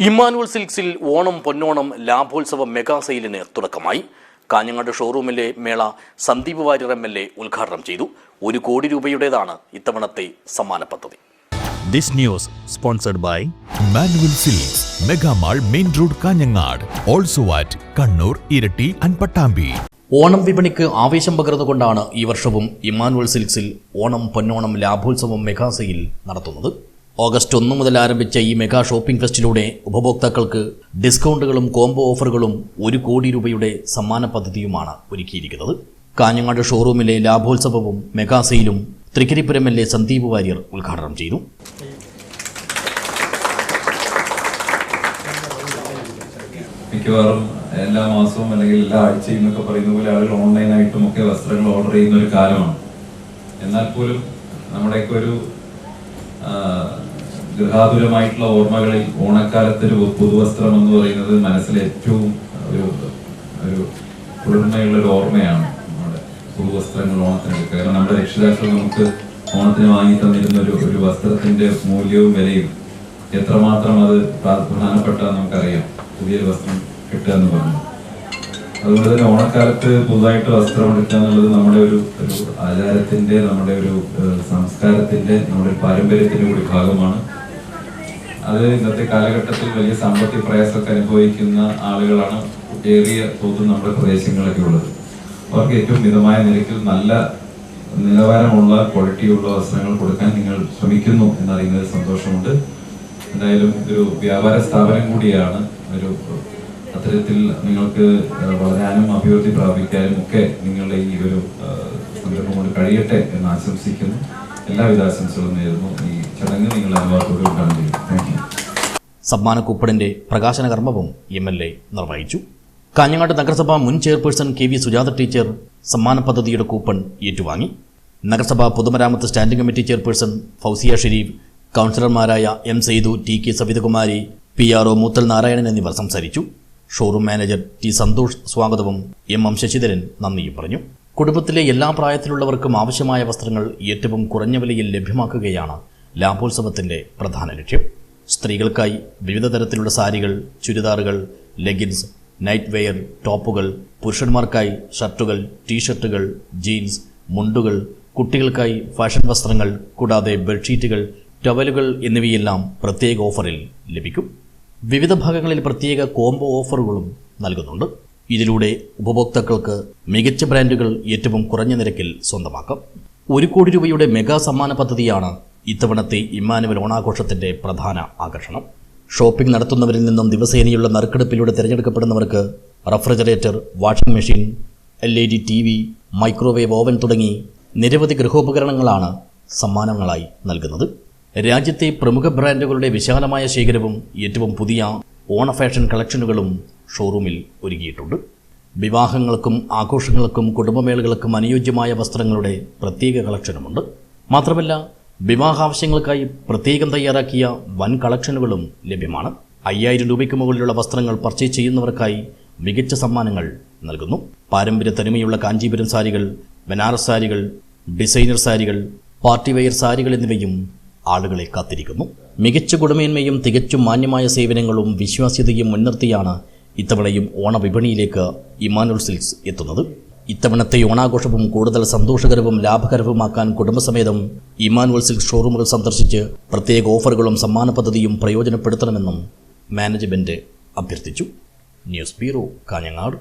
Emmanuel സിൽക്സിൽ Onam പൊന്നോണം ലാഭോത്സവ mega സെയിലിന് തുടക്കമായി. കാഞ്ഞങ്ങാട് ഷോറൂമിലെ മേള Sandeep Warrier MLA ഉദ്ഘാടനം ചെയ്തു. 1 കോടി രൂപയുടേതാണ് ഇത്തവണത്തെ സമ്മാന പദ്ധതി. This news sponsored by Immanuel Silks, Mega Mall, Main Road, Kanyangad. Also at Kannur, Irati and Pattambi. Onam വിപണിക്ക് ആവേശം പകർന്നുകൊണ്ടാണ് ഈ വർഷവും ഇമ്മാനുവൽ സിൽക്സിൽ ഓണം പൊന്നോണം ലാഭോത്സവം മെഗാ സെയിൽ നടത്തുന്നത്. ഓഗസ്റ്റ് 1 മുതൽ ആരംഭിച്ച ഈ മെഗാ ഷോപ്പിംഗ് ഫെസ്റ്റിലൂടെ ഉപഭോക്താക്കൾക്ക് ഡിസ്കൗണ്ടുകളും കോംബോ ഓഫറുകളും 1 കോടി രൂപയുടെ സമ്മാന പദ്ധതിയുമാണ് ഒരുക്കിയിരിക്കുന്നത്. കാഞ്ഞങ്ങാട് ഷോറൂമിലെ ലാഭോത്സവവും മെഗാ സെയിലും തൃക്കരിപ്പൂർ MLA സന്ദീപ് വാര്യർ ഉദ്ഘാടനം ചെയ്തു. മിക്കവാറും എല്ലാ മാസവും അല്ലെങ്കിൽ എല്ലാ ആഴ്ചയും എന്നൊക്കെ പറയുന്ന പോലെ ആളുകൾ ഓൺലൈനായിട്ടും ഒക്കെ വസ്ത്രങ്ങൾ ഓർഡർ ചെയ്യുന്ന ഒരു കാലമാണ്. എന്നാൽ പോലും നമ്മുടെയൊക്കെ ഒരു ഗൃഹാതുരമായിട്ടുള്ള ഓർമ്മകളിൽ ഓണക്കാലത്തൊരു പുതുവസ്ത്രം എന്ന് പറയുന്നത് മനസ്സിലെ ഏറ്റവും ഒരു കുളിർമയുള്ളൊരു ഓർമ്മയാണ്. നമ്മുടെ പുതുവസ്ത്രങ്ങൾ ഓണത്തിനൊക്കെ, കാരണം നമ്മുടെ രക്ഷിതാക്കൾ നമുക്ക് ഓണത്തിന് വാങ്ങി തന്നിരുന്ന ഒരു വസ്ത്രത്തിന്റെ മൂല്യവും വിലയും എത്രമാത്രം അത് പ്രധാനപ്പെട്ട നമുക്കറിയാം. പുതിയൊരു വസ്ത്രം കിട്ടുക എന്ന് പറഞ്ഞു. അതുകൊണ്ട് തന്നെ ഓണക്കാലത്ത് പുതുതായിട്ട് വസ്ത്രം എടുക്കുക എന്നുള്ളത് നമ്മുടെ ഒരു ആചാരത്തിന്റെ, നമ്മുടെ ഒരു സംസ്കാരത്തിന്റെ, നമ്മുടെ പാരമ്പര്യത്തിന്റെ കൂടി ഭാഗമാണ്. അത് ഇന്നത്തെ കാലഘട്ടത്തിൽ വലിയ സാമ്പത്തിക പ്രയാസമൊക്കെ അനുഭവിക്കുന്ന ആളുകളാണ് ഏറിയ തോതിൽ നമ്മുടെ പ്രദേശങ്ങളിലൊക്കെ ഉള്ളത്. അവർക്ക് ഏറ്റവും മിതമായ നിരക്കിൽ നല്ല നിലവാരമുള്ള ക്വാളിറ്റിയുള്ള വസ്ത്രങ്ങൾ കൊടുക്കാൻ നിങ്ങൾ ശ്രമിക്കുന്നു എന്നറിയുന്നതിൽ സന്തോഷമുണ്ട്. എന്തായാലും ഇതൊരു വ്യാപാര സ്ഥാപനം കൂടിയാണ്. അത്തരത്തിൽ നിങ്ങൾക്ക് വളരാനും അഭിവൃദ്ധി പ്രാപിക്കാനും ഒക്കെ നിങ്ങളുടെ ഈ ഒരു സംരംഭം കൊണ്ട് കഴിയട്ടെ എന്ന് ആശംസിക്കുന്നു. എല്ലാവിധ ആശംസകളും നേരുന്നു. ഈ ചടങ്ങ് നിങ്ങൾ അനുവാദത്തോടെ ഉദ്ഘാടനം ചെയ്യും. Thank you. സമ്മാന കൂപ്പണിന്റെ പ്രകാശന കർമ്മവും MLA നിർവഹിച്ചു. കാഞ്ഞങ്ങാട് നഗരസഭ മുൻ ചെയർപേഴ്സൺ KV സുജാത ടീച്ചർ സമ്മാന പദ്ധതിയുടെ കൂപ്പൺ ഏറ്റുവാങ്ങി. നഗരസഭ പൊതുമരാമത്ത് standing committee chairperson Fousiya Sherif, കൗൺസിലർമാരായ M Saidu, TK Savithakumari, PRO മൂത്തൽ Narayanan എന്നിവർ സംസാരിച്ചു. ഷോറൂം മാനേജർ T സന്തോഷ് സ്വാഗതവും MM ശശിധരൻ നന്ദിയും പറഞ്ഞു. കുടുംബത്തിലെ എല്ലാ പ്രായത്തിലുള്ളവർക്കും ആവശ്യമായ വസ്ത്രങ്ങൾ ഏറ്റവും കുറഞ്ഞ വിലയിൽ ലഭ്യമാക്കുകയാണ് ലാഭോത്സവത്തിന്റെ പ്രധാന ലക്ഷ്യം. സ്ത്രീകൾക്കായി വിവിധ തരത്തിലുള്ള സാരികൾ, ചുരിദാറുകൾ, ലെഗിൻസ്, നൈറ്റ് വെയർ, ടോപ്പുകൾ, പുരുഷന്മാർക്കായി ഷർട്ടുകൾ, ടീഷർട്ടുകൾ, ജീൻസ്, മുണ്ടുകൾ, കുട്ടികൾക്കായി ഫാഷൻ വസ്ത്രങ്ങൾ, കൂടാതെ ബെഡ്ഷീറ്റുകൾ, ടവലുകൾ എന്നിവയെല്ലാം പ്രത്യേക ഓഫറിൽ ലഭിക്കും. വിവിധ ഭാഗങ്ങളിൽ പ്രത്യേക കോംബോ ഓഫറുകളും നൽകുന്നുണ്ട്. ഇതിലൂടെ ഉപഭോക്താക്കൾക്ക് മികച്ച ബ്രാൻഡുകൾ ഏറ്റവും കുറഞ്ഞ നിരക്കിൽ സ്വന്തമാക്കാം. 1 കോടി രൂപയുടെ മെഗാ സമ്മാന പദ്ധതിയാണ് ഇത്തവണത്തെ ഇമ്മാനുവൽ ഓണാഘോഷത്തിന്റെ പ്രധാന ആകർഷണം. ഷോപ്പിംഗ് നടത്തുന്നവരിൽ നിന്നും ദിവസേനയുള്ള നറുക്കെടുപ്പിലൂടെ തിരഞ്ഞെടുക്കപ്പെടുന്നവർക്ക് refrigerator, washing machine, LED TV, microwave oven തുടങ്ങി നിരവധി ഗൃഹോപകരണങ്ങളാണ് സമ്മാനങ്ങളായി നൽകുന്നത്. രാജ്യത്തെ പ്രമുഖ ബ്രാൻഡുകളുടെ വിശാലമായ ശേഖരവും ഏറ്റവും പുതിയ ഓണ ഫാഷൻ കളക്ഷനുകളും ഷോറൂമിൽ ഒരുക്കിയിട്ടുണ്ട്. വിവാഹങ്ങൾക്കും ആഘോഷങ്ങൾക്കും കുടുംബമേളകൾക്കും അനുയോജ്യമായ വസ്ത്രങ്ങളുടെ പ്രത്യേക കളക്ഷനുമുണ്ട്. മാത്രമല്ല, വിവാഹാവശ്യങ്ങൾക്കായി പ്രത്യേകം തയ്യാറാക്കിയ വൻ കളക്ഷനുകളും ലഭ്യമാണ്. 5000 രൂപയ്ക്ക് മുകളിലുള്ള വസ്ത്രങ്ങൾ പർച്ചേസ് ചെയ്യുന്നവർക്കായി മികച്ച സമ്മാനങ്ങൾ നൽകുന്നു. പാരമ്പര്യ തനിമയുള്ള കാഞ്ചീപുരം സാരികൾ, ബനാറസ് സാരികൾ, ഡിസൈനർ സാരികൾ, പാർട്ടി വെയർ സാരികൾ എന്നിവയും ആളുകളെ കാത്തിരിക്കുന്നു. മികച്ച ഗുണമേന്മയും തികച്ചും മാന്യമായ സേവനങ്ങളും വിശ്വാസ്യതയും മുൻനിർത്തിയാണ് ഇത്തവണയും ഓണവിപണിയിലേക്ക് ഇമ്മാനുവൽ സിൽക്സ് എത്തുന്നത്. ഇത്തവണത്തെ ഓണാഘോഷവും കൂടുതൽ സന്തോഷകരവും ലാഭകരവുമാക്കാൻ കുടുംബസമേതം ഇമ്മാനുവൽ സിൽക്സ് ഷോറൂമുകൾ സന്ദർശിച്ച് പ്രത്യേക ഓഫറുകളും സമ്മാന പദ്ധതിയും പ്രയോജനപ്പെടുത്തണമെന്നും മാനേജ്മെന്റ് അഭ്യർത്ഥിച്ചു. News bureau, Kanhangad.